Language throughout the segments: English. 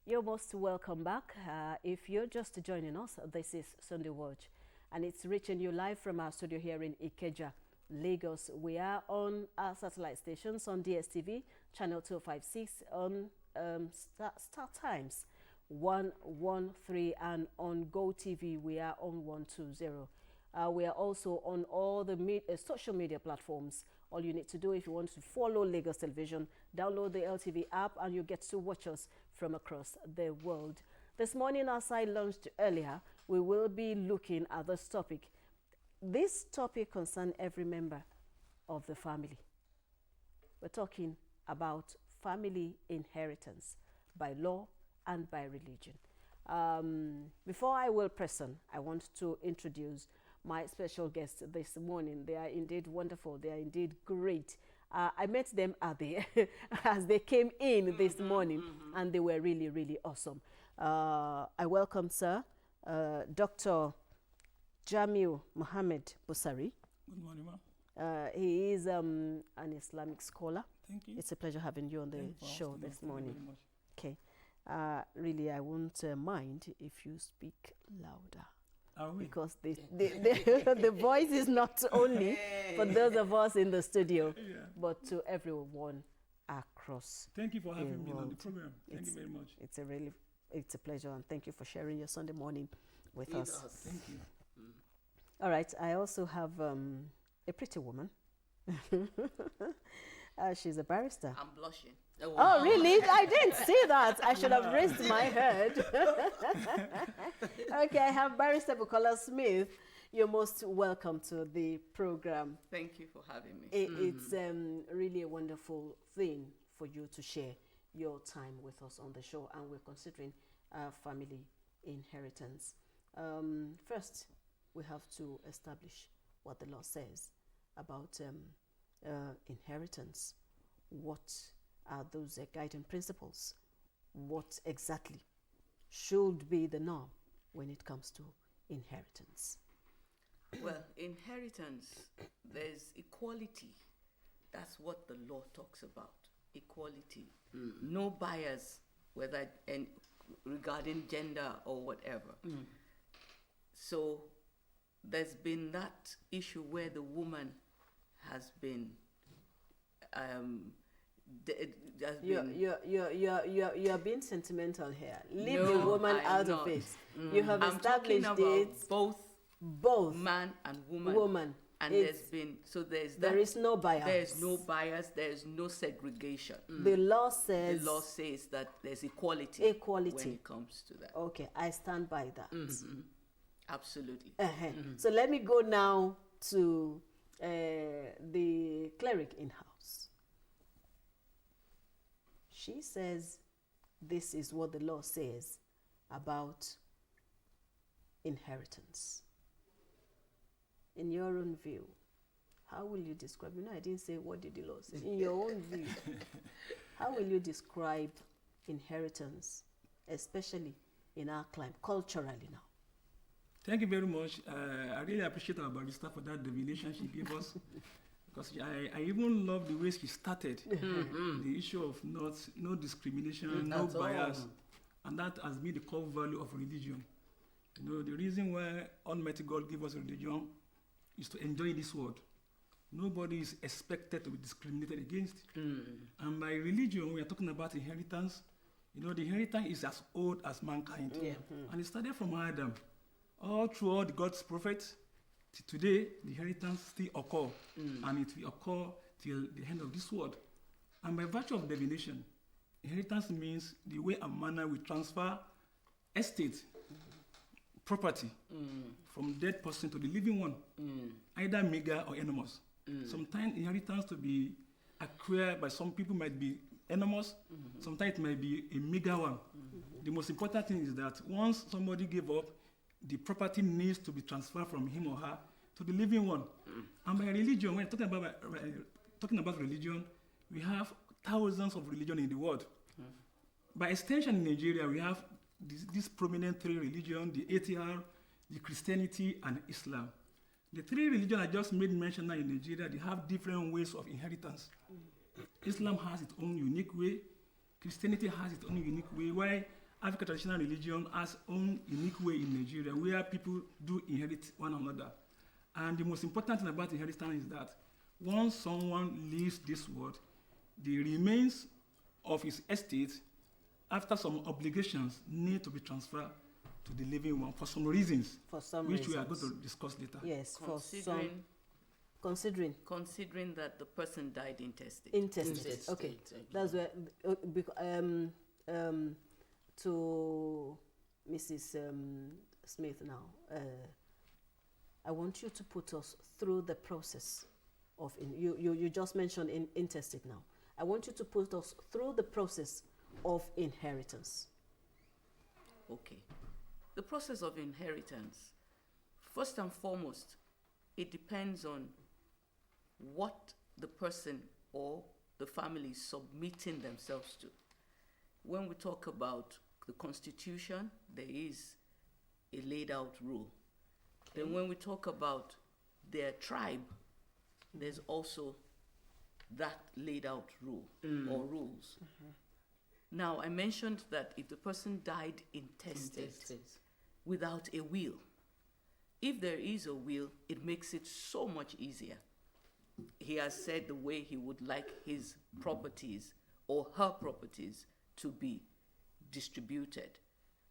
You're most welcome back. If you're just joining us, this is Sunday Watch, and it's reaching you live from our studio here in Ikeja, Lagos. We are on our satellite stations on DSTV, channel 256, on Star Times 113, and on GoTV, we are on 120. We are also on all the social media platforms. All you need to do if you want to follow Lagos Television, download the LTV app and you get to watch us from across the world. This morning, as I launched earlier, we will be looking at this topic. This topic concerns every member of the family. We're talking about family inheritance by law and by religion. Before I will press on, I want to introduce my special guests this morning. They are indeed wonderful. They are indeed great. I met them at the as they came in this morning, and they were really, really awesome. I welcome, sir, Dr. Jamil Mohammed Busari. Good morning, ma'am. He is an Islamic scholar. Thank you. It's a pleasure having you on the show this morning. Okay. Really, I won't mind if you speak louder. Because the voice is not only for those of us in the studio, but to everyone across. Thank you for having me on the program. Thank you very much. It's a pleasure, and thank you for sharing your Sunday morning with us. Thank you. All right, I also have a pretty woman. She's a barrister. I'm blushing. Oh, really? I didn't see that. I should have raised my head. Okay, I have Barrister Bukola Smith. You're most welcome to the program. Thank you for having me. It's really a wonderful thing for you to share your time with us on the show, and we're considering family inheritance. First, we have to establish what the law says about inheritance. What are those guiding principles? What exactly should be the norm when it comes to inheritance? Well, inheritance, there's equality. That's what the law talks about. Equality. No bias, whether regarding gender or whatever. So there's been that issue where the woman has been you're being sentimental here. Leave the woman out of it. You have established it. Both man and woman. And there is no bias. There's no bias. There's no segregation. The law says that there's equality when it comes to that. Okay, I stand by that. Absolutely. So let me go now to the cleric in house. She says this is what the law says about inheritance. In your own view, how will you describe? I didn't say what did the law say. In your own view, how will you describe inheritance, especially in our climate, culturally now? Thank you very much. I really appreciate our barrister for that revelation she gave us. Because I even love the way she started the issue of no discrimination, no bias, and that has been the core value of religion. The reason why Almighty God gave us religion is to enjoy this world. Nobody is expected to be discriminated against. And by religion, we are talking about inheritance. The inheritance is as old as mankind, and it started from Adam. All throughout God's prophets. Today, the inheritance still occur, and it will occur till the end of this world. And by virtue of definition, inheritance means the way and manner we transfer estate, property, from dead person to the living one, either meager or enormous. Sometimes inheritance to be acquired by some people might be enormous, sometimes it might be a meager one. The most important thing is that once somebody gave up, the property needs to be transferred from him or her to the living one. And by religion, when talking about religion, we have thousands of religions in the world. By extension, in Nigeria, we have these prominent three religions, the ATR, the Christianity, and Islam. The three religions I just made mention now in Nigeria, they have different ways of inheritance. Islam has its own unique way, Christianity has its own unique way, while African traditional religion has own unique way in Nigeria where people do inherit one another. And the most important thing about inheritance is that once someone leaves this world, the remains of his estate, after some obligations, need to be transferred to the living one for some reasons. Which we are going to discuss later. Yes, considering that the person died intestate. Intestate. Okay. That's where to Mrs. Smith now. I want you to put us through the process of you just mentioned intestate now. I want you to put us through the process of inheritance. Okay. The process of inheritance, first and foremost, it depends on what the person or the family is submitting themselves to. When we talk about the Constitution, there is a laid out rule. Okay. Then when we talk about their tribe, there's also that laid out rule or rules. Now, I mentioned that if the person died intestate without a will, if there is a will, it makes it so much easier. He has said the way he would like his properties or her properties to be distributed.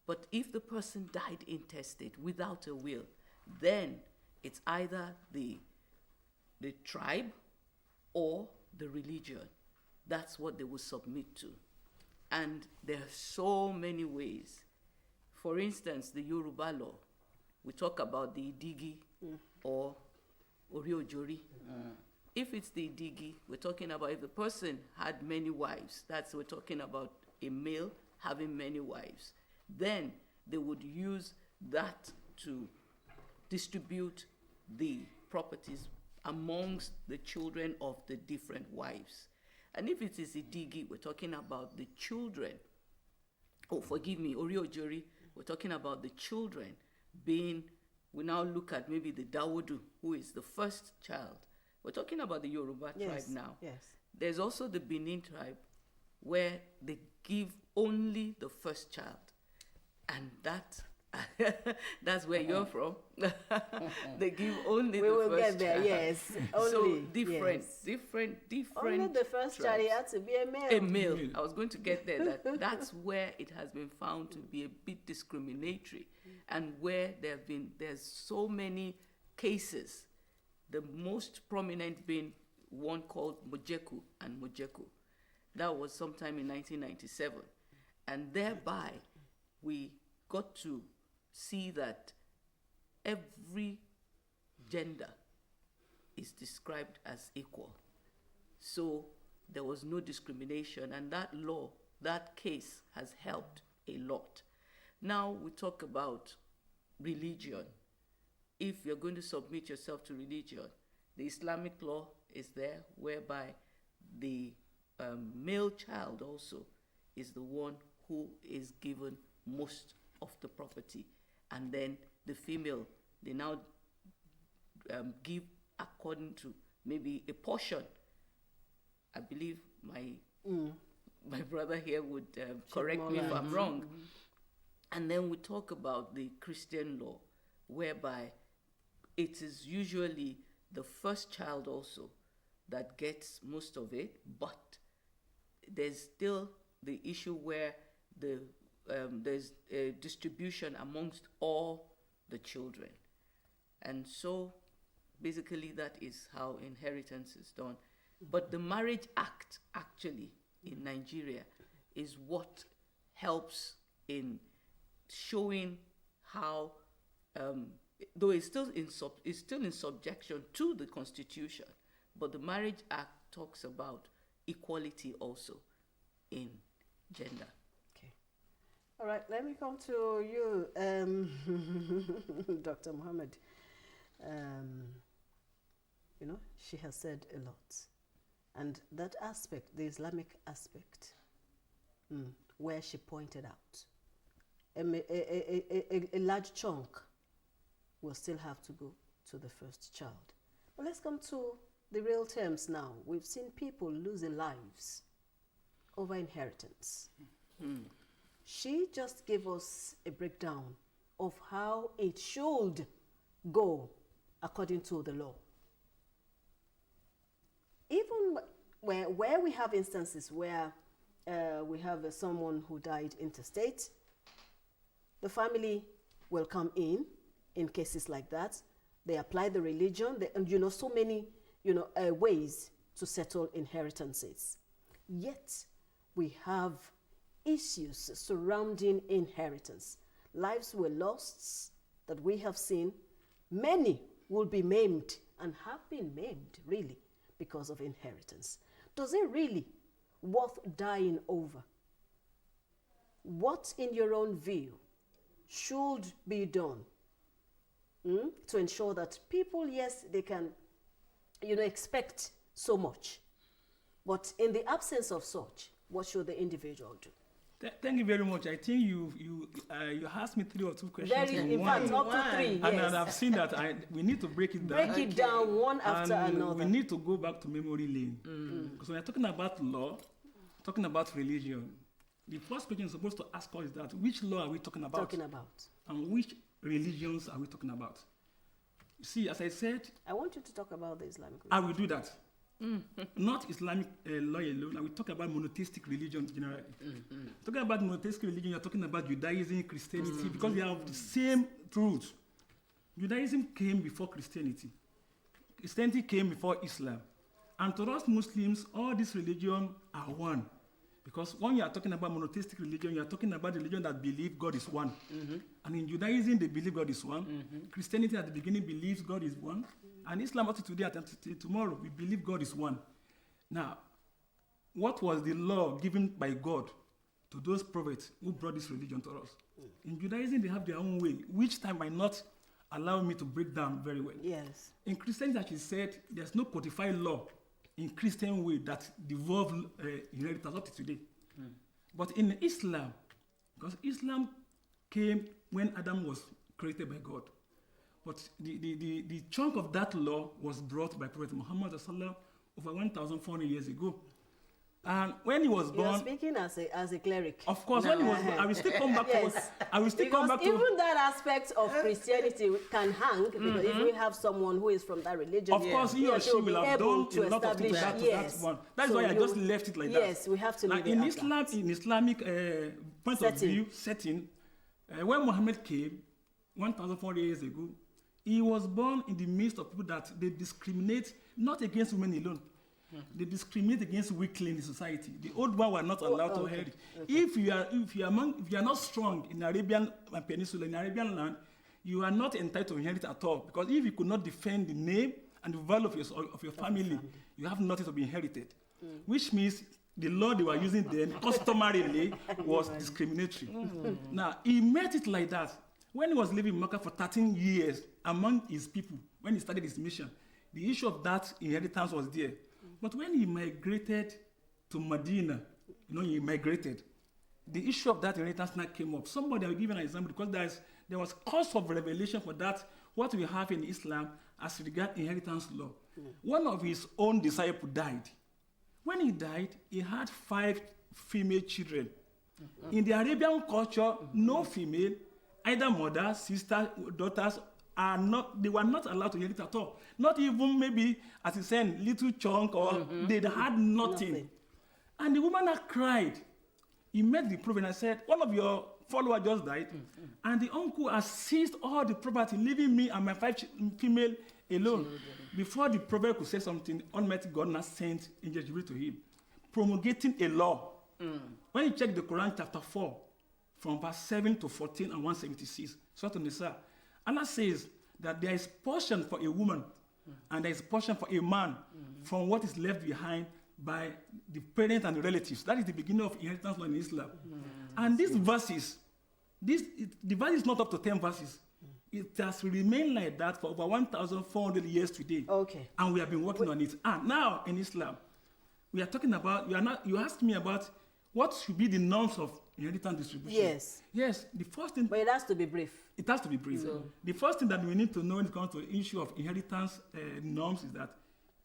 But if the person died intestate without a will, then it's either the tribe or the religion. That's what they will submit to. And there are so many ways. For instance, the Yoruba law, we talk about the Idigi or Oriojori. If it's the Idigi, we're talking about if the person had many wives, we're talking about a male having many wives. Then they would use that to distribute the properties amongst the children of the different wives. And if it is Idigi, we're talking about the children. Oh, forgive me, Oriojori, we're talking about the children being, we now look at maybe the Dawodu, who is the first child. We're talking about the Yoruba tribe now. Yes. There's also the Benin tribe, where they give only the first child. And that's where you're from. They give only the first child. We will get there, yes. Only, so different. Only the first child, it had to be a male. A male. I was going to get there. That's where it has been found to be a bit discriminatory, and where there's so many cases. The most prominent being one called Mojeku and Mojeku. That was sometime in 1997. And thereby, we got to see that every gender is described as equal. So there was no discrimination, and that law, that case has helped a lot. Now we talk about religion. If you're going to submit yourself to religion, the Islamic law is there, whereby the male child also is the one who is given most of the property. And then the female, they now give according to maybe a portion. I believe my brother here would correct me if I'm wrong. And then we talk about the Christian law, whereby it is usually the first child also that gets most of it, but there's still the issue where there's a distribution amongst all the children. And so basically that is how inheritance is done. But the Marriage Act actually in Nigeria is what helps in showing how though it's still in subjection to the Constitution, but the Marriage Act talks about equality also in gender. Okay. All right, let me come to you, Dr. Mohammed. She has said a lot. And that aspect, the Islamic aspect, where she pointed out, a large chunk will still have to go to the first child. But let's come to the real terms now. We've seen people losing lives over inheritance. she just gave us a breakdown of how it should go according to the law. Even where we have instances where we have someone who died interstate, the family will come in cases like that. They apply the religion, and so many ways to settle inheritances. Yet we have issues surrounding inheritance. Lives were lost that we have seen. Many will be maimed and have been maimed, really, because of inheritance. Does it really worth dying over? What, in your own view, should be done to ensure that people, yes, they can, expect so much, but in the absence of such, what should the individual do? Thank you very much. I think you asked me 3 or 2 questions In fact, up to 3, yes. And I've seen that we need to break it down. Break it down one after another. We need to go back to memory lane. Because when we're talking about law, talking about religion, the first question you're supposed to ask us is that which law are we talking about? And which religions are we talking about? You see, as I said, I want you to talk about the Islamic religion. I will do that. Not Islamic law alone. I will talk about monotheistic religion generally. Talking about monotheistic religion, you're talking about Judaism, Christianity, because they have the same truth. Judaism came before Christianity. Christianity came before Islam. And to us Muslims, all these religions are one. Because when you are talking about monotheistic religion, you are talking about the religion that believes God is one. And in Judaism, they believe God is one. Christianity at the beginning believes God is one. And Islam up to today, tomorrow, we believe God is one. Now, what was the law given by God to those prophets who brought this religion to us? In Judaism, they have their own way, which time might not allow me to break down very well. Yes. In Christianity, as she said, there's no codified law in Christian way that devolve inheritance up to today. But in Islam, because Islam came when Adam was created by God, but the chunk of that law was brought by Prophet Muhammad over 1,400 years ago. And when he was born, you're speaking as a cleric. Of course, when he was born, I will still come back yes. to I will still because come back to even that aspect of Christianity can hang because if we have someone who is from that religion, of course, he or she will have done a lot of things that yes. one. That's why I just left it like that. Yes, we have to leave it in at Islam, that. in Islamic point of view setting, when Muhammad came 1,400 years ago, he was born in the midst of people that they discriminate not against women alone. They discriminate against weakling in the society. The old one were not allowed to inherit. If you are not strong in Arabian Peninsula, in Arabian land, you are not entitled to inherit at all. Because if you could not defend the name and the value of your family, you have nothing to be inherited. Which means the law they were using then, customarily, was discriminatory. Now, he made it like that. When he was living in Mecca for 13 years among his people, when he started his mission, the issue of that inheritance was there. But when he migrated to Medina, he migrated, the issue of that inheritance now came up. Somebody, I will give an example, because there was cause of revelation for that, what we have in Islam as regards inheritance law. One of his own disciples died. When he died, he had 5 female children. In the Arabian culture, no female, either mother, sister, daughters, they were not allowed to inherit at all. Not even maybe, as he said, little chunk, or they had nothing. And the woman had cried. He met the prophet and said, one of your followers just died, and the uncle has seized all the property, leaving me and my 5 female alone. Before the prophet could say something, Almighty God now sent Angel Jibril to him, promulgating a law. When you check the Quran chapter 4, from verse 7 to 14 and 176, Surah An-Nisa, Allah says that there is portion for a woman and there is portion for a man from what is left behind by the parents and the relatives. That is the beginning of inheritance law in Islam. And these verses, the verse is not up to 10 verses. It has remained like that for over 1,400 years today. Okay. And we have been working on it. And now in Islam, we are talking about, you asked me about what should be the norms of inheritance distribution. Yes. Yes, the first thing. But it has to be brief. It has to be brief. So, the first thing that we need to know when it comes to the issue of inheritance norms is that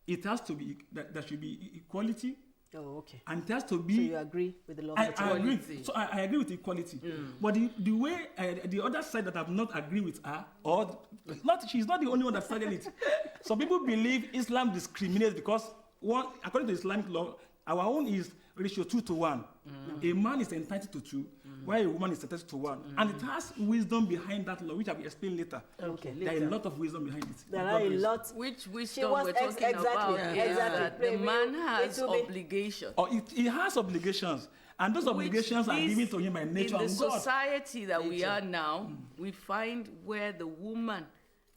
it has to be, that there should be equality Oh, okay. And it has to be. So you agree with the law of I fertility? agree. So I agree with equality. But the way the other side that I've not agreed with her, or not, she's not the only one that started it. Some people believe Islam discriminates because one, according to Islamic law, our own is ratio 2-1. A man is entitled to 2, while a woman is entitled to 1. And it has wisdom behind that law, which I will explain later. Okay. There are a lot of wisdom behind it. There are a lot. Which She wisdom was we're talking about is that the man has It will be- obligation. Or he has obligations, and those obligations are given to him by nature In the and God. society that we are now, we find where the woman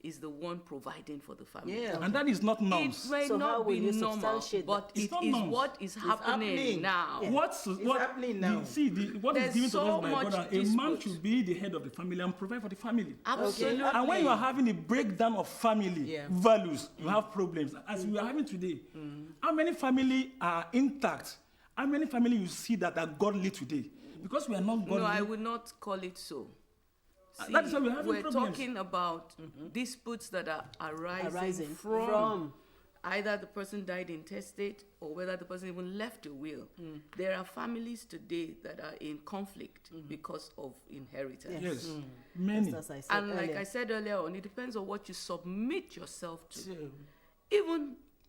is the one providing for the family. Yeah. And that is not It norms. may So how not will be you normal, substantiate but that? it It's not is norms. what is happening happening. now. Yeah. What happening now. What is There's given to so us by much God? A man dispute. should be the head of the family and provide for the family. Absolutely. And when you are having a breakdown of family Yeah. values, you have problems. As we are having today, how many family are intact? How many family you see that are godly today? Because we are not godly. No, I would not call it so. See, that is why we're having we're problems. talking about disputes that are arising, Arising from either the person died intestate or whether the person even left a will. There are families today that are in conflict because of inheritance. Yes, many. Just as I said And like earlier. I said earlier on, it depends on what you submit yourself to. So,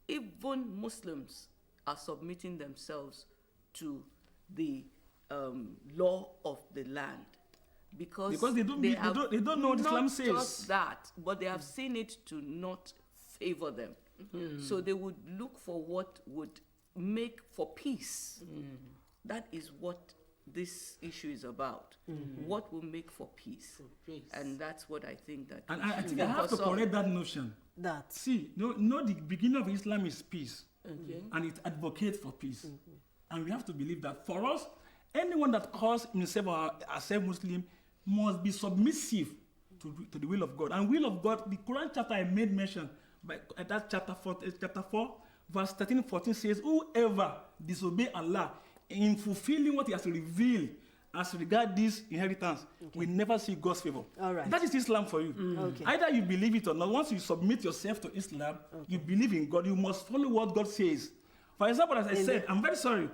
Even Muslims are submitting themselves to the law of the land because they don't know what Islam says. Not just that, but they have seen it to not favor them. So they would look for what would make for peace. That is what this issue is about. What will make for peace? peace. And that's what I think that. And we I should think I have to focus on. correct that notion. That. See, no, the beginning of Islam is peace. Okay. And it advocates for peace. And we have to believe that for us, anyone that calls himself or herself Muslim must be submissive to the will of God. And will of God, the Quran chapter I made mention, by that chapter 4, verse 13-14 says, whoever disobey Allah in fulfilling what he has revealed as regard this inheritance will never see God's favor. All right. That is Islam for you. Okay. Either you believe it or not. Once you submit yourself to Islam, you believe in God, you must follow what God says. For example, as I said, I'm very sorry.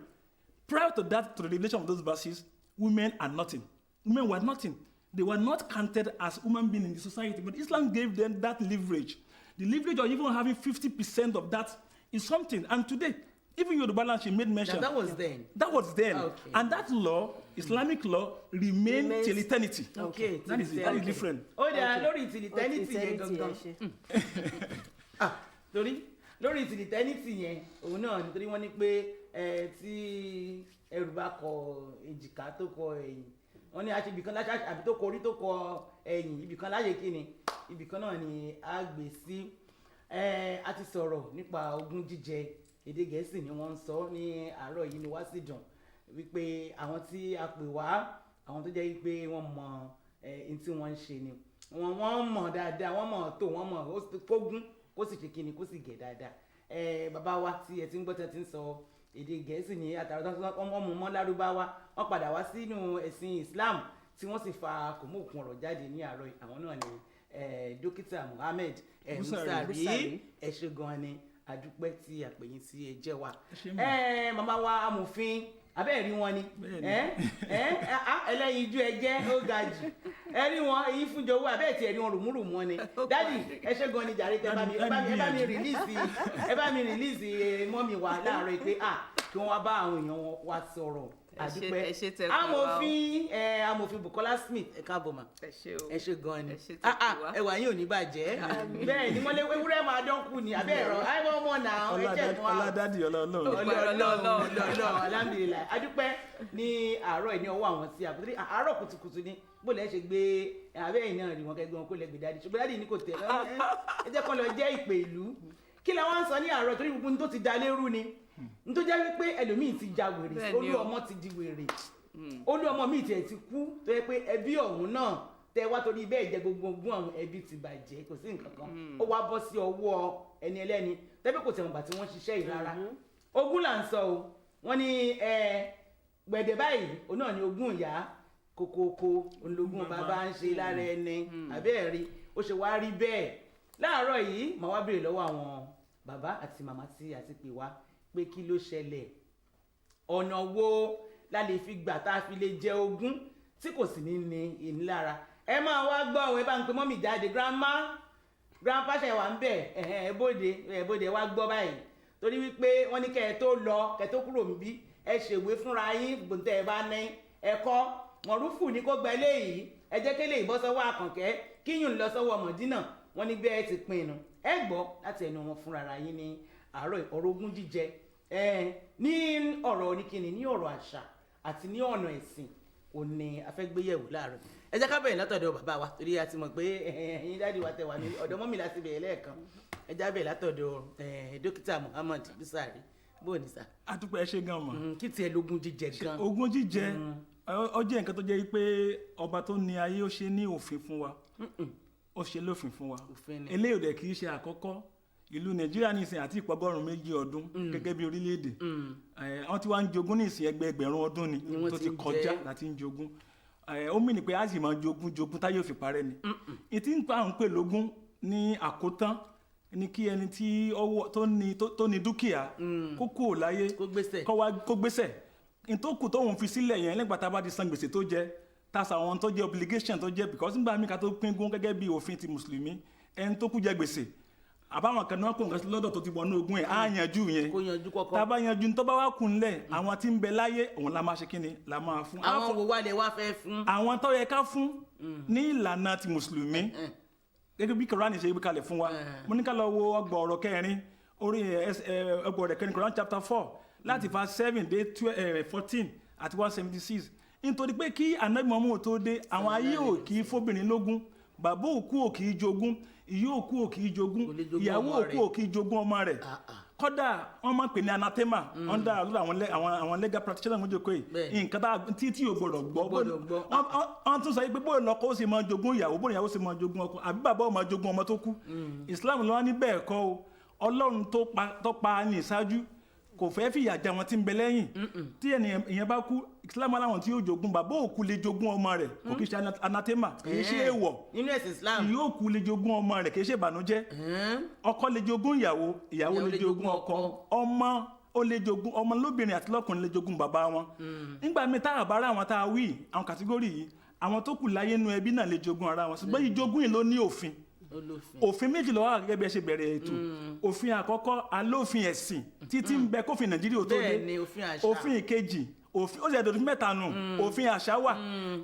Prior to that, to the revelation of those verses, women are nothing. Women were nothing. They were not counted as human beings in the society, but Islam gave them that leverage. The leverage of even having 50% of that is something. And today, even Yoruba land, she made mention. That was then. That was then. Okay. And that law, Islamic law, remains till eternity. Okay. That is different. Ó dà lórí tìlítẹ́nìtì yẹn Eternity, gangan. ẹ ṣé. Lórí tìlítẹ́nìtì yẹn, òun náà nítorí wọ́n ní pé tí ẹrù bá kọ èjìká tó kọ ẹ̀yìn. Wọ́n ní aṣọ ibìkan láṣà àbí tó kọ orí tó kọ ẹ̀yìn ibìkan láyé kíni ibìkan náà ni a gbé sí. A ti sọ̀rọ̀ nípa ogún jíjẹ èdè Gẹ̀ẹ́sì ni wọ́n ń sọ ní àárọ̀ yìí ni wá sí dùn wípé àwọn tí a pè wá àwọn tó jẹ́ wípé wọ́n mọ ẹni tí wọ́n ń ṣe ni wọ́n mọ̀ dáadáa wọ́n mọ̀ tó wọ́n mọ̀ kógún kó sì ṣe kíni kó sì gẹ̀ dáadáa bàbá wa tí ẹ ti ń gbọ́ tẹ́ ti ń sọ èdè Gẹ̀ẹ́sì ní àtàrà wọ́n mú mọ́ Lárúbáwá wọ́n padà wá sínú ẹ̀sìn Islam tí wọ́n sì fa kòmóòkun ọ̀rọ̀ jáde ní àárọ̀ àwọn náà ni dókítà Muhammed Musari ẹ ṣé gan ni adúpẹ́ tí àpèyìn tí ẹ jẹ́ wa màmá wa amòfin abẹ́ẹ̀ rí wọn ni ẹlẹ́yinjú ẹgẹ́ ó ga jù ẹ rí wọn èyí fún jọ̀wọ́ abẹ́ẹ̀ tí ẹ rí wọn rùmúrùmú wọn ni dádì ẹ ṣé gan ni jàre tẹ ẹ bá mi rìlíìsì mọ́mì wa láàárọ̀ pé kí wọ́n wá bá àwọn èèyàn wa sọ̀rọ̀ àdúpẹ́ amòfin Bukola Smith ẹ káàbọ̀ mà ẹ ṣé gan ni ẹwà yín ò ní bàjẹ́ bẹ́ẹ̀ ni wọ́n lé ewúrẹ́ máa dọ́kù ni abẹ́ ẹ̀rọ àìmọ́ ọmọ náà ẹ jẹ́ kan ọládádì ọlọ́ọ̀lọ́ alhamdulilayi adúpẹ́ ní àárọ̀ ẹ̀ ní ọwọ́ àwọn tí a kò tí àárọ̀ kùtùkùtù ni bó lẹ́ ṣe gbé abẹ́ ẹ̀yìn náà rí wọn kẹgbẹ́ wọn kó lẹ́gbẹ̀ẹ́ dáadé ṣùgbọ́n dáadé ní kò tẹ̀ ẹ jẹ́ kán lọ jẹ́ ìpè ìlú kí la wá ń sọ ní àárọ̀ torí gbogbo ní tó ti da lérú ni ní tó jẹ́ wípé ẹlòmíì ti ja wèrè olú ọmọ ti di wèrè olú ọmọ míì tiẹ̀ ti kú tó yẹ pé ẹbí ọ̀hún náà tẹ wá torí bẹ́ẹ̀ jẹ gbogbo ogún àwọn ẹbí ti bàjẹ́ kò sí nǹkan kan ó wá bọ́ sí ọwọ́ ẹni ẹlẹ́ni tẹ́bí kò tẹ̀wọ̀n gbà tí wọ́n ṣiṣẹ́ yìí rárá ogún là ń sọ o wọ́n ní gbẹ̀dẹ̀ báyìí òun náà ni ogún ìyá kókókó ológun bàbá ń ṣe lára ẹni àbẹ́ẹ̀ rí ó ṣe wá rí bẹ́ẹ̀ láàárọ̀ yìí màá wá béèrè lọ́wọ́ àwọn bàbá àti màmá tí a ti pè wá pé kí ló ṣẹlẹ̀ ọ̀nà wo la lè fi gbà tá a fi lè jẹ ogún tí kò sì ní ní ìnilára. Ẹ máa wá gbọ́ ọ, ẹ bá ń pe mọ́mì jáde, grandpa ṣe wà ń bẹ̀, ẹ bóde wá gbọ́ báyìí torí wípé wọ́n ní kẹ́ ẹ tó lọ kẹ́ ẹ tó kúrò níbí ẹ ṣèwé fúnra yín gbòǹtẹ̀ ẹ bá ní ẹ̀kọ́ mọ̀rúfù ní kó gba eléyìí ẹ jẹ́ kí eléyìí bọ́ sọ́wọ́ Àkànkẹ́ kíyùn lọ sọ́wọ́ Mọ̀dínà wọ́n ní bí ẹ ti pinnu ẹ gbọ́ láti ẹnu wọn fúnra ara yín ní àárọ̀ ọ̀rọ̀ ogún jíjẹ ní ọ̀rọ̀ oníkíni ní ọ̀rọ̀ àṣà àti ní ọ̀nà ẹ̀sìn òní afẹ́gbéyẹ̀wò láàárọ̀. Ẹ jẹ́ ká bẹ̀rẹ̀ látọ̀dọ̀ bàbá wa torí a ti mọ̀ pé ẹ̀yin dáàdi wa tẹ̀ wá ní ọ̀dọ̀ mọ́mì láti bẹ̀rẹ̀ lẹ́ẹ̀kan. Ẹ já bẹ̀rẹ̀ látọ̀dọ̀ dókítà Muhammad Busari bó ní sà. A dúpẹ́ ẹ ṣé gan mọ̀. Kí tiẹ̀ lógún jíjẹ gan. Ogún jíjẹ ó jẹ́ nǹkan tó jẹ́ pé ọba tó ní ayé ó ṣe ní òfin fún wa ó ṣe lófin fún wa eléyìí ò dẹ̀ kì í ṣe àkọ́kọ́ ìlú Nàìjíríà nísìn àti ìpọ́gọ́rùn méjì ọdún gẹ́gẹ́ bí orílẹ̀-èdè wọ́n ti wá ń jogún nísìn ẹgbẹ̀rún ọdún ni tó ti kọjá láti ń jogún ó mì ní pé a sì máa jogún táyé ò fi parẹ́ ni ìtí ń pa àwọn pè lógún ní àkótán ni kí ẹni tí tó ní dúkìá kó kúrò láyé kó gbéṣẹ̀ ìtókù tóun fi sílẹ̀ yẹn lẹ́gbàá tá a bá ti san gbèsè tó jẹ tasa àwọn tó jẹ obligation tó jẹ because nígbà míì ká tó pín gún gẹ́gẹ́ bí òfin ti mùsùlùmí ẹni tó kú jẹ gbèsè àbáwọn kan náà kò nǹkan sí lọ́dọ̀ tó ti wọnú ogún ẹ̀ á yanjú yẹn tá a bá yanjú tó bá wá kù ńlẹ̀ àwọn tí ń bẹ láyé òun la máa ṣe kí ni la máa fún. àwọn wo wá lè wá fẹ́ fún. àwọn tó yẹ ká fún ní ìlànà ti mùsùlùmí gẹ́gẹ́ bí Kùránì ṣe gbé kalẹ̀ fún wa mo ní ká lọ wo ọgbọ̀n ọ̀rọ̀ kẹrin orí ọgbọ̀n ọ̀rọ̀ kẹrin Quran chapter 4 láti verse 7 dé 14 àti 176 nítorí pé kí Ànábì Muhammad tó dé àwọn ayé ò kì í fóbìnrin lógún bàbá òkú ò kì í jogún ìyá òkú ò kì í jogún ìyàwó òkú ò kì í jogún ọmọ rẹ̀ kódà wọ́n máa ń pè ní anathema under àwọn legal practitioners mú jókòó yìí nǹkan tí ò gbọ́dọ̀ gbọ́ wọ́n tún sọ pé bóyá lọ́kọ ó sì máa jogún ìyàwó bóyá ìyàwó sì máa jogún ọkọ àbí bàbá ó máa jogún ọmọ tó kú Islam ló wá ní bẹ́ẹ̀ kọ́ o Ọlọ́run tó pa ní ìṣáájú kò fẹ́ fìyà jẹ àwọn tí ń bẹ lẹ́yìn tí ènìyàn bá kú Islam aláwọn tí yóò jogún bàbá òkú lè jogún ọmọ rẹ̀ kò kì í ṣe anathema kì í ṣe èèwọ̀ nínú ẹ̀sìn Islam ìyá òkú lè jogún ọmọ rẹ̀ kì í ṣe ìbànújẹ́ ọkọ lè jogún ìyàwó lè jogún ọkọ ọmọ ó lè jogún ọmọ lóbìnrin àti lọ́kùnrin lè jogún bàbá wọn nígbà míì tá a bá rà àwọn tá a wí àwọn kàtígórì yìí àwọn tó kù láyé nú ẹbí náà lè jogún ara wọn ṣùgbọ́n ìjogún yìí ló ní òfin méjì ló wà gẹ́gẹ́ bí ẹ ṣe bẹ̀rẹ̀ ètò òfin àkọ́kọ́ alófin ẹ̀sìn títí ń bẹ kófin Nàìjíríà ò tó dé òfin ìkejì ó sì ẹ̀dọ̀dún mẹ́ta nù òfin àṣà wà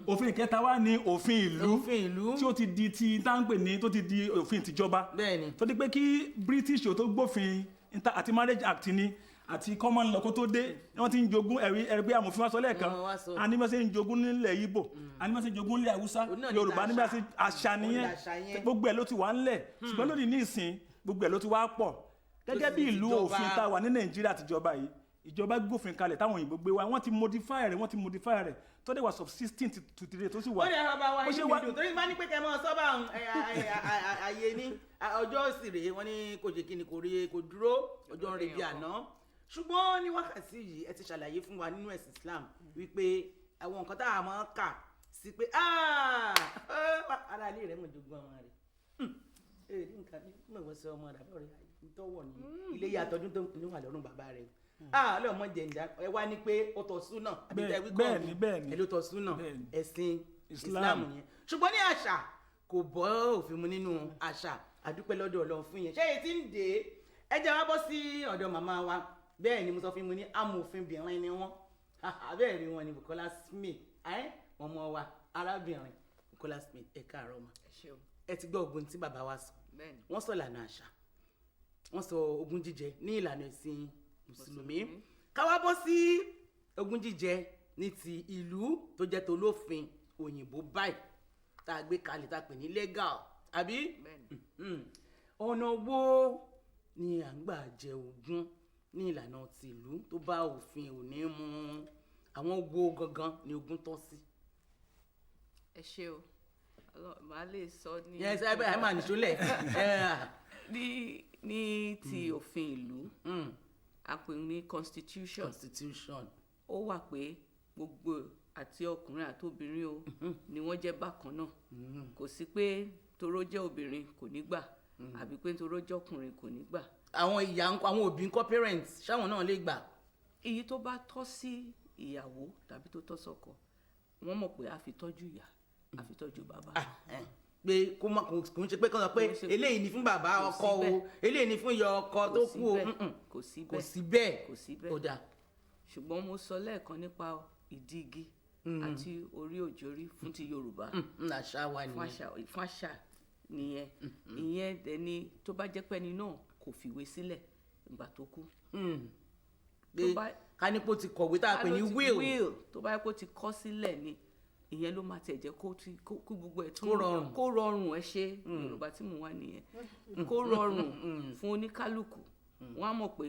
òfin ìkẹta wà ní òfin ìlú tí ó ti di ti táǹpẹ̀ ní tó ti di òfin tìjọba tó di pé kí British ò tó gbófin àti Marriage Act ni àti common law kó tó dé wọ́n ti ń jogún ẹ̀rí amòfin wa sọ lẹ́ẹ̀kan anímọ̀sẹ̀ ń jogún nílẹ̀ Ìgbò anímọ̀sẹ̀ ń jogún nílẹ̀ Haúsá Yorùbá nígbà tí àṣà nìyẹn gbogbo ẹ̀ ló ti wà ńlẹ̀ ṣùgbọ́n lónìí ní ìsìn gbogbo ẹ̀ ló ti wá pọ̀ gẹ́gẹ́ bí ìlú òfin tá a wà ní Nàìjíríà àtijọba yìí ìjọba gbófin kalẹ̀ táwọn òyìnbó gbé wa wọ́n ti modify rẹ̀ tó dé wà subsisting to today tó sì wà. ó lè rọba wa inú mi dùn torí bá ní pé kẹ́ mọ́ sọ́ba àyè ní ọjọ́ ìsìrè wọ́n ní kò jẹ́ kí ni kò dúró ọjọ́ ń re bí àná ṣùgbọ́n ní wákàtí yìí ẹ ti ṣàlàyé fún wa nínú ẹ̀sìn Islam wípé àwọn nǹkan tá a máa kà sí pé ara ilé rẹ̀ mọ̀ jogún ọmọ rẹ̀ èrè nǹkan bí mọ̀ wọ́n sọ ọmọ rẹ̀ àbọ̀ rẹ̀ tọ́wọ̀ ní ilé yàtọ̀dún tó ń pinnu wà lọ́rùn bàbá rẹ̀ lọ́mọ jẹ̀ǹdà ẹ wá ní pé ó tọ́ súnà àbí tẹ́ wí kọ́ ẹ ló tọ́ súnà ẹ̀sìn Islam yẹn ṣùgbọ́n ní àṣà kò bọ́ òfin mu nínú àṣà àdúpẹ́ lọ́dọ̀ Ọlọ́run fún yẹn ṣé èyí ti ń dé ẹ jẹ́ wá bọ́ sí ọ̀dọ̀ màmá wa bẹ́ẹ̀ ni mo sọ fún mi ní amòfinbìnrin ni wọ́n abẹ́ẹ̀ rí wọn ni Bukola Smith ọmọ wa arábìnrin Bukola Smith ẹ káàárọ̀ ma ẹ ti gbọ́ ogun tí bàbá wa sọ wọ́n sọ ìlànà àṣà wọ́n sọ ogún jíjẹ ní ìlànà ẹ̀sìn mùsùlùmí káwá bọ́ sí ogún jíjẹ ní ti ìlú tó jẹ́ tó lófin òyìnbó báyìí tá a gbé kalẹ̀ tá a pè ní legal àbí ọ̀nà wo ni à ń gbà jẹ ogún ní ìlànà tìlú tó bá òfin òní mu àwọn wo gangan ni ogún tọ́ sí. ẹ ṣé o màá lè sọ ní. yẹn ṣe ẹ máa nìṣó lẹ. ní ti òfin ìlú a pè ní constitution ó wà pé gbogbo àti ọkùnrin àti obìnrin o ni wọ́n jẹ́ bákan náà kò sí pé toró jẹ́ obìnrin kò ní gbà àbí pé toró jẹ́ ọkùnrin kò ní gbà. àwọn ìyá àwọn òbí ńkọ́ parents ṣáwọn náà lè gbà. èyí tó bá tọ́ sí ìyàwó tàbí tó tọ́ sọ́kọ wọ́n mọ̀ pé a fi tọ́jú ìyá a fi tọ́jú bàbá. pé kò ń ṣe pé kọ́ sọ pé eléyìí ni fún bàbá ọkọ o eléyìí ni fún ìyá ọkọ tó kú o. kò sí bẹ́ẹ̀ ó dáa. ṣùgbọ́n mo sọ lẹ́ẹ̀kan nípa ìdígi àti orí òjòrí fún ti Yorùbá. àṣà wa nìyẹn. fún àṣà nìyẹn. ìyẹn dẹ̀ ni tó bá jẹ́ pẹ́ni náà kò fìwé sílẹ̀ ìgbà tó kú. kánípò ti kọ̀wé tá a pè ní will. tó bá yẹ kó ti kọ sílẹ̀ ni ìyẹn ló máa tẹ̀ jẹ́ kó gbogbo ẹ̀ kó rọrùn ẹ ṣe Yorùbá tí mo wá nìyẹn kó rọrùn fún oníkálukú wọn á mọ̀ pé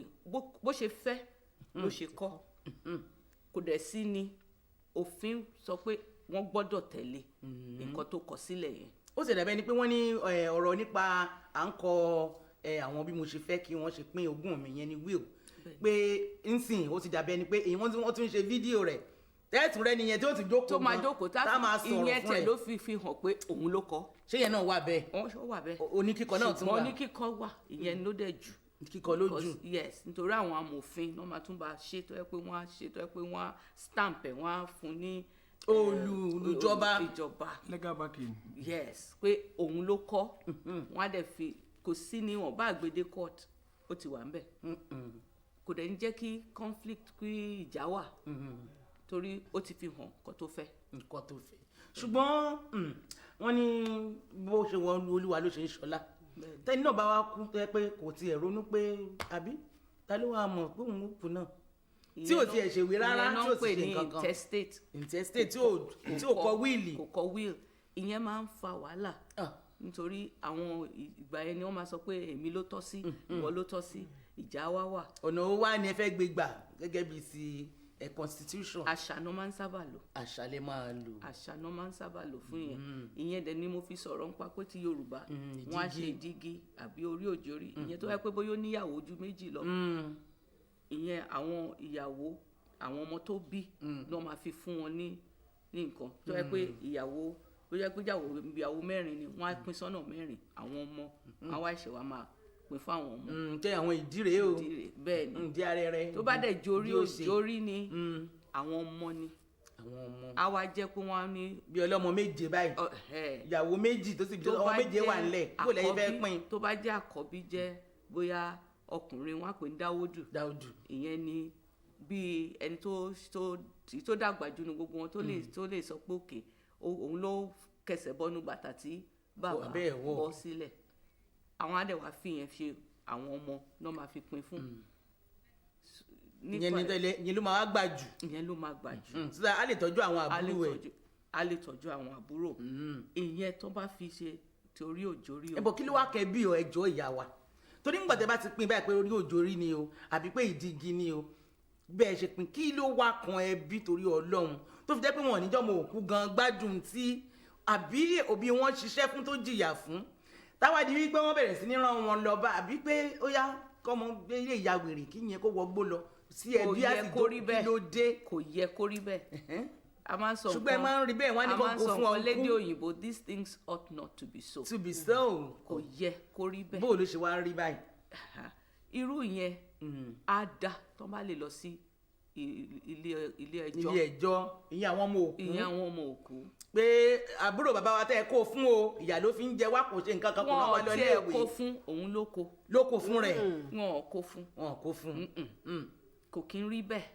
bó ṣe fẹ́ ló ṣe kọ́ kò dẹ̀ sí ni òfin sọ pé wọ́n gbọ́dọ̀ tẹ̀lé nǹkan tó kọ sílẹ̀ yẹn. ó sì dàbẹ́ ni pé wọ́n ní ọ̀rọ̀ nípa à ń kọ àwọn bí mo ṣe fẹ́ kí wọ́n ṣe pín ogún mi yẹn ní will pé nsìn ó ti dàbẹ́ ni pé wọ́n tún ṣe fídíò rẹ̀ tẹ́ẹ̀tún rẹ nìyẹn tí ó ti jókòó tó máa jókòó tá máa sọ̀rọ̀ fún ẹ̀. ìyẹn tẹ̀ ló fi hàn pé òun ló kọ. ṣé yẹn náà wà bẹ́ẹ̀. ó wà bẹ́ẹ̀. oníkíkọ náà tún wà. ṣùgbọ́n oníkíkọ wà ìyẹn ló dẹ̀ jù. kíkọ ló jù. yes nítorí àwọn amòfin náà máa tún bá ṣe tó yẹ pé wọ́n á ṣe tó yẹ pé wọ́n á stamp ẹ̀ wọ́n á fún ní. ìjọba. legal backing. yes pé òun ló kọ wọ́n á dẹ̀ fi kò sí ní wọn bá àgbédé court ó ti wà ń bẹ̀. kò dẹ̀ ń jẹ́ kí conflict kí ìjà wà torí ó ti fi hàn nǹkan tó fẹ́. ṣùgbọ́n wọ́n ní bó ṣe wọ́n Olúwa ló ṣe ń ṣọlá tẹ́ni náà bá wá kú tó yẹ pé kò tiẹ̀ ronú pé àbí ta ló wàá mọ̀ pé òun kú náà tí ò tiẹ̀ ṣèwé rárá tí ò sì ṣe nǹkan kan intestate tí ò kọ wíìlì. kò kọ wíìlì ìyẹn máa ń fa wàhálà nítorí àwọn ìgbà yẹn ni wọ́n máa sọ pé èmi ló tọ́ sí ìwọ ló tọ́ sí ìjà wá wà. ọ̀nà owó wa ni ẹ fẹ́ gbé gbà gẹ́gẹ́ bíi ti constitution. àṣà náà máa ń sábà lò. àṣà lè máa lò. àṣà náà máa ń sábà lò fún yẹn. ìyẹn dẹ̀ ni mo fi sọ̀rọ̀ nípa pé ti Yorùbá wọ́n á ṣe ìdígi àbí orí òjòrí ìyẹn tó yẹ pé bóyá ó níyàwó ju méjì lọ. ìyẹn àwọn ìyàwó àwọn ọmọ tó bí ló máa fi fún wọn ní nǹkan tó yẹ pé ìyàwó tó yẹ pé ìyàwó mẹ́rin ni wọ́n á pín sọ́nà mẹ́rin àwọn ọmọ àwọn àìṣẹ̀ wa máa pín fún àwọn ọmọ. jẹ́ àwọn ìdíre o bẹ́ẹ̀ ni ìdí arẹrẹ tó bá dẹ̀ jórí òjórí ni àwọn ọmọ ni a wá jẹ́ pé wọ́n á ní. bí ọlọ́mọ méje báyìí ìyàwó méjì tó sì bí ọmọ méje wà nílẹ̀ kó lẹ́yìn fẹ́ pín. tó bá jẹ́ àkọ́bí jẹ́ bóyá ọkùnrin wọn á pè ní dáwódù ìyẹn ni bí ẹni tó dàgbà jù ní gbogbo wọn tó lè sọ pé òkè òun ló kẹsẹ̀ bọ́nú bàtà tí bàbá bọ́ sílẹ̀ àwọn adẹ̀wà fi yẹn ṣe àwọn ọmọ náà máa fi pín fún. ìyẹn ló máa wá gbà jù. ìyẹn ló máa gbà jù. sísá a lè tọ́jú àwọn àbúrò ẹ̀. a lè tọ́jú àwọn àbúrò. ìyẹn tó bá fi ṣe torí òjòrí o. ẹ bọ̀ kí ló wá kẹ́ bí ẹjọ́ ìyá wa torí nígbà tẹ́ bá ti pín báyìí pé orí òjòrí ni o àbí pé ìdígi ni o bẹ́ẹ̀ ṣe pín kí ló wá kan ẹbí torí Ọlọ́run tó fi jẹ́ pé wọn ò ní jọ́ mọ òkú gan gbádùn tí àbí òbí wọn ṣiṣẹ́ fún tó jìyà fún táwádìí wípé wọ́n bẹ̀rẹ̀ sí ní rán wọn lọ bá àbí pé ó yá kọ́mọ ilé ìyá wèrè kí yẹn kó wọgbó lọ sí ẹbí àtijọ́ kí ló dé. kò yẹ kó rí bẹ́ẹ̀ a máa ń sọ ṣùgbọ́n ẹ máa ń rí bẹ́ẹ̀ wọ́n á ní kó kó fún ọkú lédè òyìnbó these things ought not to be so. to be so. kò yẹ kó rí bẹ́ẹ̀. bó ló ṣe wá rí báyìí. irú yẹn á dá tó bá lè lọ sí ilé ẹjọ́. ilé ẹjọ́ ìyẹn àwọn ọmọ òkú. ìyẹn àwọn ọmọ òkú. pé àbúrò bàbá wa tẹ́ ẹ kó fún o ìyá ló fi ń jẹ wá kò ṣe nǹkan kan kò náà wá lọ ilé ìwé. wọn ò tiẹ̀ kó fún òun ló kó. ló kó fún rẹ̀. wọn ò kó fún. wọn ò kó fún. kò kí ń rí bẹ́ẹ̀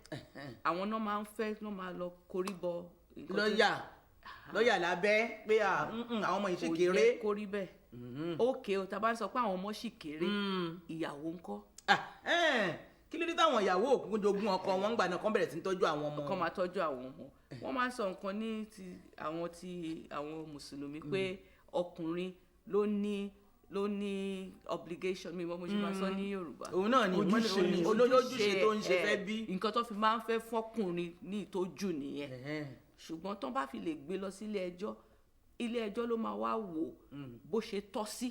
àwọn náà máa ń fẹ́ náà máa lọ korí bọ. lọ́ọ̀yà lábẹ́ pé àwọn ọmọ yìí ṣe kéré. kò yẹ kó rí bẹ́ẹ̀. ókè o tá a bá ń sọ pé àwọn ọmọ ṣì kéré ìyàwó ńkọ́. kí ló dé táwọn ìyàwó òkú jogún ọkọ wọn gbà náà kán bẹ̀rẹ̀ sí ń tọ́jú àwọn ọmọ. kán máa tọ́jú àwọn ọmọ wọ́n máa ń sọ nǹkan ní ti àwọn mùsùlùmí pé ọkùnrin ló ní obligation mi mo ṣe máa sọ ní Yorùbá. òun náà ni olójúṣe tó ń ṣe fẹ́ bí. nǹkan tó fi máa ń fẹ́ fọkùnrin ní ìtọ́jú nìyẹn ṣùgbọ́n tó bá fi lè gbé lọ sí ilé ẹjọ́ ló máa wá wò bó ṣe tọ́ sí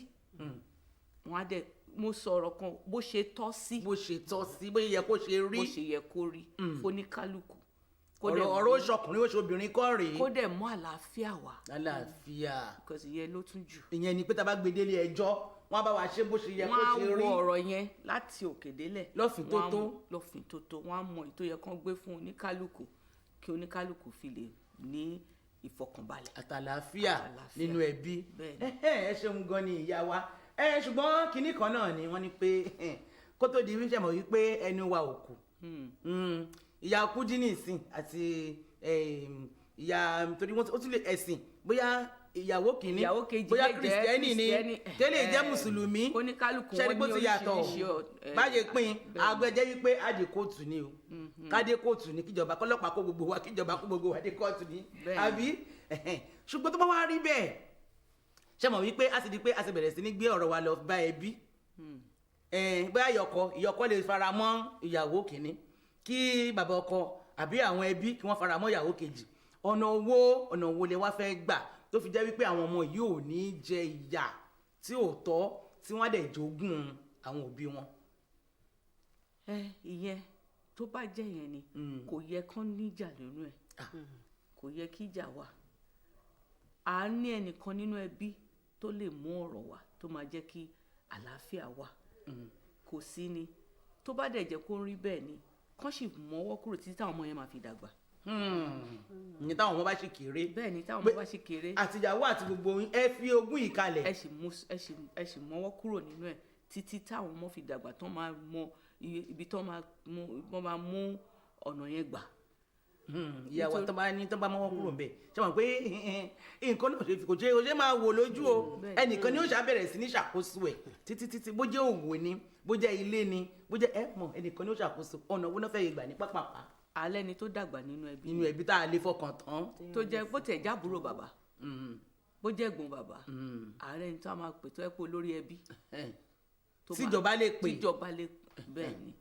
wọn á dẹ̀ mo sọ̀rọ̀ kan bó ṣe tọ́ sí. bó ṣe tọ́ sí bó yẹ kó ṣe rí. bó ṣe yẹ kó rí fóníkálùkù ọ̀rọ̀ oṣọkùnrin oṣobìnrin kọ́ rèé. kó dẹ̀ mú àlàáfíà wá. àlàáfíà. because ìyẹn ló tún jù. ìyẹn ni pé tá a bá gbé délé ẹjọ́ wọ́n á bá wa ṣe bó ṣe yẹ kó ṣe rí. wọ́n á wo ọ̀rọ̀ yẹn láti òkè délẹ̀. lọ́fìn tó tó. wọ́n á mọ èyí tó yẹ kán gbé fún oníkálukú kí oníkálukú fi lè ní ìfọkànbalẹ̀. àtàlàáfíà nínú ẹbí. ẹ ṣeun gan ni ìyá wa. ṣùgbọ́n kinní kan náà ni wọ́n ní pé kó tó di wíṣẹ́ mọ̀ wípé ẹnu wa ò kù. ìyá Kúdínìsìn àti ìyá torí wọ́n tún lè ẹ̀sìn bóyá ìyàwó kìíní bóyá kìrìsìtẹ́nì ni tẹ́lẹ̀ jẹ́ mùsùlùmí ṣẹ́ni bó ti yàtọ̀ báyé pín agbẹjẹ́ wípé àdè kóòtù ni o kádé kóòtù ni kíjọba kọlọ́pàá kó gbogbo wa kíjọba kó gbogbo wa dé kóòtù ni àbí ṣùgbọ́n tó bá wá rí bẹ́ẹ̀ ṣe mọ̀ wípé a sì di pé a sì bẹ̀rẹ̀ sí ní gbé ọ̀rọ̀ wa lọ bá ẹbí bóyá ìyọkọ lè fara mọ́ ìyàwó kìíní kí bàbá ọkọ àbí àwọn ẹbí kí wọ́n fara mọ́ ìyàwó kejì ọ̀nà wo lè wá fẹ́ gbà tó fi jẹ́ wípé àwọn ọmọ yìí ò ní jẹ ìyà tí ò tọ́ tí wọ́n á dẹ̀ jogún àwọn òbí wọn. ìyẹn tó bá jẹ́ yẹn ni kò yẹ kán níjà nínú ẹ̀ kò yẹ kí ìjà wà á ní ẹnìkan nínú ẹbí tó lè mú ọ̀rọ̀ wá tó máa jẹ́ kí àlàáfíà wà kò sí ni tó bá dẹ̀ jẹ́ kó rí bẹ́ẹ̀ ni kán sì mọ́wọ́ kúrò títí táwọn ọmọ yẹn máa fi dàgbà. ní táwọn ọmọ bá ṣe kéré. bẹ́ẹ̀ ni táwọn ọmọ bá ṣe kéré. àtìyàwó àti gbogbo ẹ fi ogún ìkalẹ̀. ẹ sì mọ́wọ́ kúrò nínú ẹ̀ títí táwọn ọmọ fi dàgbà tán máa mọ ibi tán máa mú ọ̀nà yẹn gbà. ìyàwó tán bá mọ́wọ́ kúrò ń bẹ̀ ṣe mọ̀ pé nǹkan náà kò ṣe máa wò lójú o ẹnìkan ni ó ṣàbẹ̀rẹ̀ sí ní ṣàkóso ẹ̀ títí bó jẹ́ òwò ni bó jẹ́ ilé ni bó jẹ́ ẹnìkan ni ó ṣàkóso ọ̀nà owó náà fẹ́ gbà ní pápápá. alẹ́ ni tó dàgbà nínú ẹbí tá a lè fọkàn tán. tó jẹ́ bó tẹ̀ jábúrò bàbá bó jẹ́ ẹ̀gbọ́n bàbá ààrẹ ni tó a máa pè tó ẹ pé olórí ẹbí. tíjọba lè pè bẹ́ẹ̀ ni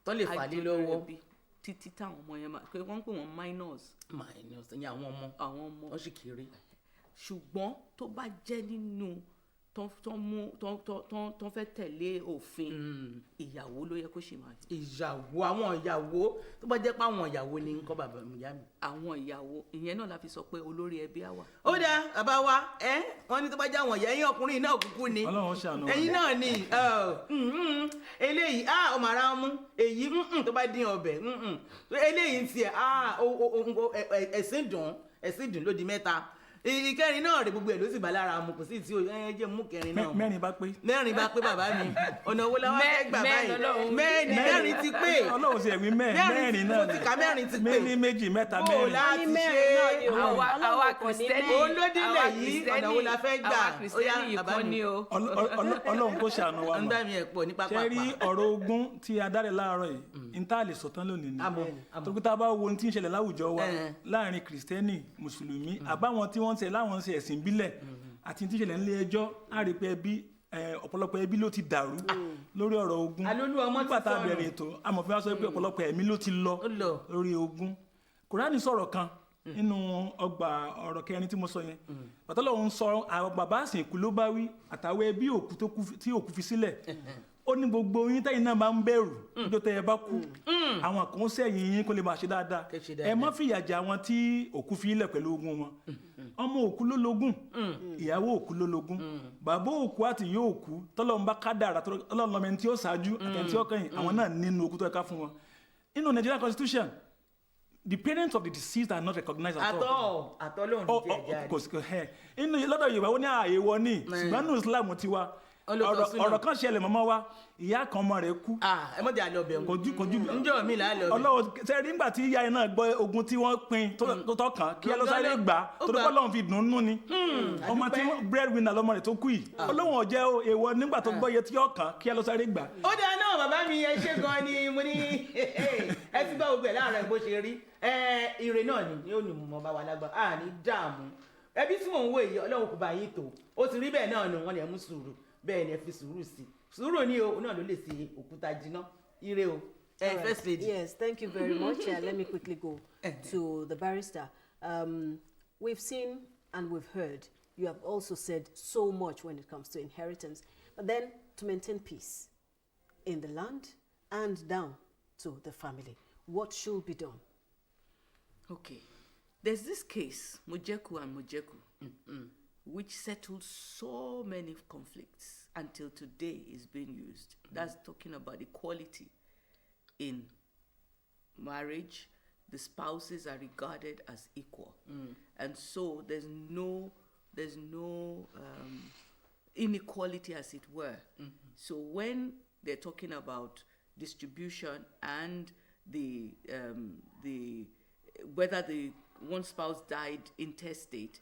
tó lè fà lé lọ́wọ́ títí táwọn ọmọ yẹn máa pé wọ́n ń pè wọ́n minors ní àwọn ọmọ wọ́n sì kéré. ṣùgbọ́n tó bá jẹ́ nínú tó fẹ́ tẹ̀lé òfin ìyàwó ló yẹ kó ṣe máa jẹ. àwọn ìyàwó tó bá jẹ́ pé àwọn ìyàwó ni nǹkan bàbá ìyá mi. àwọn ìyàwó ìyẹn náà la fi sọ pé olórí ẹbí á wà. ó dáa bàbá wa wọ́n ní tó bá jẹ́ àwọn ìyá ẹ̀yin ọkùnrin náà kúkú ni ẹ̀yin náà ni eléyìí ọmọ ara mú èyí tó bá dín ọbẹ̀ eléyìí ń tiẹ̀ ẹ̀sìn dùn ló di mẹ́ta ìkẹrin náà rè gbogbo ẹ ló sì bá lára mu kò sí tí ẹ jẹ mú kẹrin náà. mẹ́rin bá pé bàbá mi ọ̀nà owó làwọn fẹ́ gbà báyìí mẹ́rin ti pé. ọlọ́run sì ẹ̀mí mẹ́rin náà mo ti ka mẹ́rin ti pé. mẹ́rin méjì mẹ́ta mẹ́rin. bó láti ṣe àwa kìrìsìtẹ́nì olódìlẹ̀ yìí ọ̀nà owó la fẹ́ gbà ó yá bàbá mi. ọlọ́run kó ṣàánú wa ń bá mi ẹ̀ pọ̀ ní pápá. ṣe rí ọ̀rọ̀ ogún tí a dálẹ̀ láàárọ̀ yìí n tá lè sọ̀tán lónìí ni torí tá a bá wo ohun tí ń ṣẹlẹ̀ láwùjọ wa láàrin kìrìsìtẹ́nì mùsùlùmí àbáwọn tí wọ́n ń ṣe láwọn ṣe ẹ̀sìn ìbílẹ̀ àti tí ń ṣẹlẹ̀ nílé ẹjọ́ á rí pé ọ̀pọ̀lọpọ̀ ẹbí ló ti dàrú lórí ọ̀rọ̀ ogún nígbà tá a bẹ̀rẹ̀ ètò amòfin wa sọ pé ọ̀pọ̀lọpọ̀ ẹ̀mí ló ti lọ lórí ogún Kùránì sọ̀rọ̀ kan nínú ọgbà ọ̀rọ̀ kẹrin tí mo sọ yẹn pàtọ́lọ́hún sọ àwọn bàbá àsìnkú ló bá wí àtàwọn ẹbí òkú tí òkú fi sílẹ̀ ó ní gbogbo yín tẹ́yìn náà máa ń bẹ̀rù níjọ́ tẹ́ ẹ bá kú àwọn kan sẹ́yìn yín kó lè máa ṣe dáadáa ẹ má fìyà jẹ àwọn tí òkú fi ilẹ̀ pẹ̀lú ogún wọn ọmọ òkú ló lógún ìyàwó òkú ló lógún bàbá òkú àti ìyá òkú tọ́lọ́run bá kádàrá tọ́lọ́run lọ́mọ ẹni tí ó ṣáájú àti ẹni tí ó kẹ́yìn àwọn náà nínú ogún tó ẹ̀ka fún wọn. nínú Nigerian constitution the parents of the deceased are not recognized at all. àtọ́ lóun jẹ́ jáde. inú lọ́dọ̀ Yorùbá wọ́n ní ààyè wọ ní ṣùgbọ́n ní Islam tiwa ọ̀rọ̀ kan ṣẹlẹ̀ mọ́mọ́ wa ìyá kan ọmọ rẹ̀ kú. ẹ mọ̀ jẹ́ àlọ́ ọbẹ̀ wọn. kojú njọ́ mi là á lọ. Ọlọ́run sẹ́rí nígbà tí ìyá yẹn náà gbọ́ ogun tí wọ́n pín tó tọ́ kàn kí ẹ lọ sáré gbà torí pé Ọlọ́run fi dùn nú ni. ọmọ tí breadwinner lọ́mọ rẹ̀ tó kú yìí Ọlọ́run ò jẹ́ èèwọ̀ nígbà tó gbọ́ iye tí yóò kàn kí ẹ lọ sáré gbà. ó dáa náà bàbá mi ẹ ṣe gan ni mo ní ẹ ti bá gbogbo ẹ láàárọ̀ bó ṣe rí ire náà ni yóò ní mọ̀ bá wa lágbá àní dààmú ẹbí tí mò ń wò yìí Ọlọ́run kò bá yín tó ó ti rí bẹ́ẹ̀ náà nù wọ́n ní ẹ mú sùúrù bẹ́ẹ̀ ni ẹ fi sùúrù sí sùúrù ní o náà ló lè ṣe òkúta jiná ire o. First lady. Yes, thank you very much. Let me quickly go to the barrister. We've seen and we've heard, you have also said so much when it comes to inheritance, but then to maintain peace in the land and down to the family, what should be done? Okay. There's this case, Mojeku and Mojeku, which settled so many conflicts until today is being used. That's talking about equality in marriage. The spouses are regarded as equal. And so there's no inequality, as it were. So when they're talking about distribution and the whether the one spouse died intestate,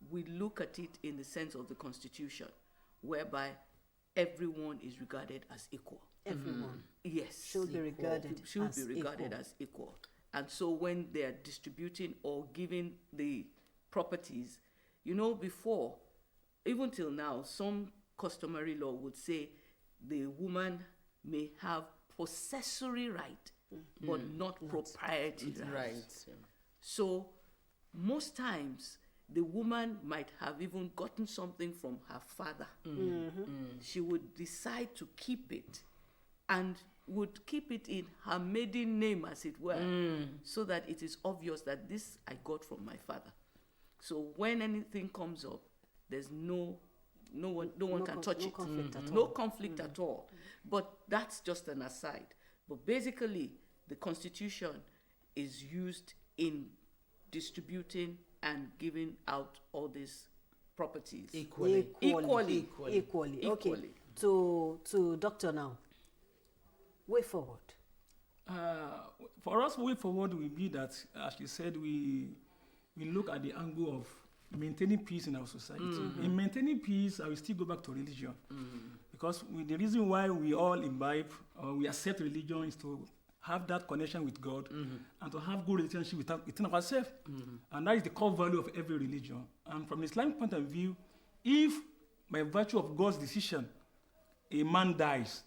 we look at it in the sense of the Constitution, whereby everyone is regarded as equal. Everyone Yes, should be regarded as equal. And so when they are distributing or giving the properties, before, even till now, some customary law would say the woman may have possessory right, but not proprietary right. So most times, the woman might have even gotten something from her father. She would decide to keep it and would keep it in her maiden name, as it were, so that it is obvious that this I got from my father. So when anything comes up, there's no one can touch it. No conflict at all. But that's just an aside. But basically, the Constitution is used in distributing and giving out all these properties equally. Okay. To doctor now. Way forward. For us, way forward will be that, as you said, we look at the angle of maintaining peace in our society. In maintaining peace, I will still go back to religion. Because the reason why we all imbibe or we accept religion is to have that connection with God and to have good relationship within ourselves. And that is the core value of every religion. And from Islamic point of view, if by virtue of God's decision, a man dies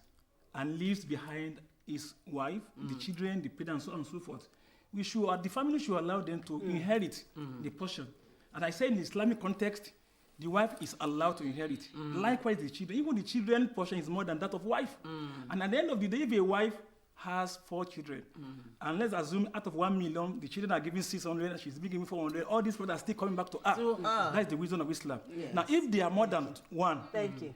and leaves behind his wife, the children, the parents, and so on and so forth, the family should allow them to inherit the portion. And I say in the Islamic context, the wife is allowed to inherit. Likewise, the children. Even the children portion is more than that of wife. And at the end of the day, if a wife has 4 children, and let's assume out of 1 million, the children are giving 600, and she's giving 400, all these people are still coming back to her. That's the wisdom of Islam. Yes. Now, if they are more than one, thank you.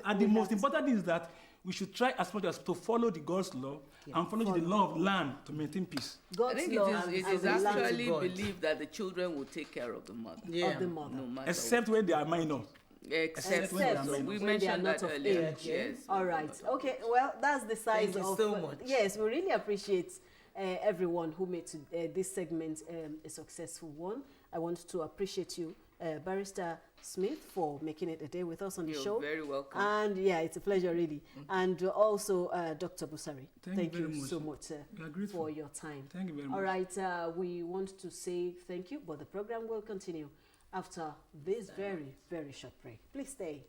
And the most important thing is that we should try as much as to follow the God's law and follow the law of land to maintain peace. God's I think law it is actually believed that the children will take care of the mother. of the mother. No matter Except when they are minor. Except when they are so minor. we when they are mentioned not that of earlier. age. Yes. All right. Okay. Well, that's the size Thank you of. so much. Yes, we really appreciate everyone who made this segment a successful one. I want to appreciate you, Barrister Smith, for making it a day with us on the You're show. very welcome. And yeah, it's a pleasure, really. And also, Dr. Busari, thank you very much. so much for your time. Thank you very much. All right, we want to say thank you, but the program will continue after this very, very short break. Please stay.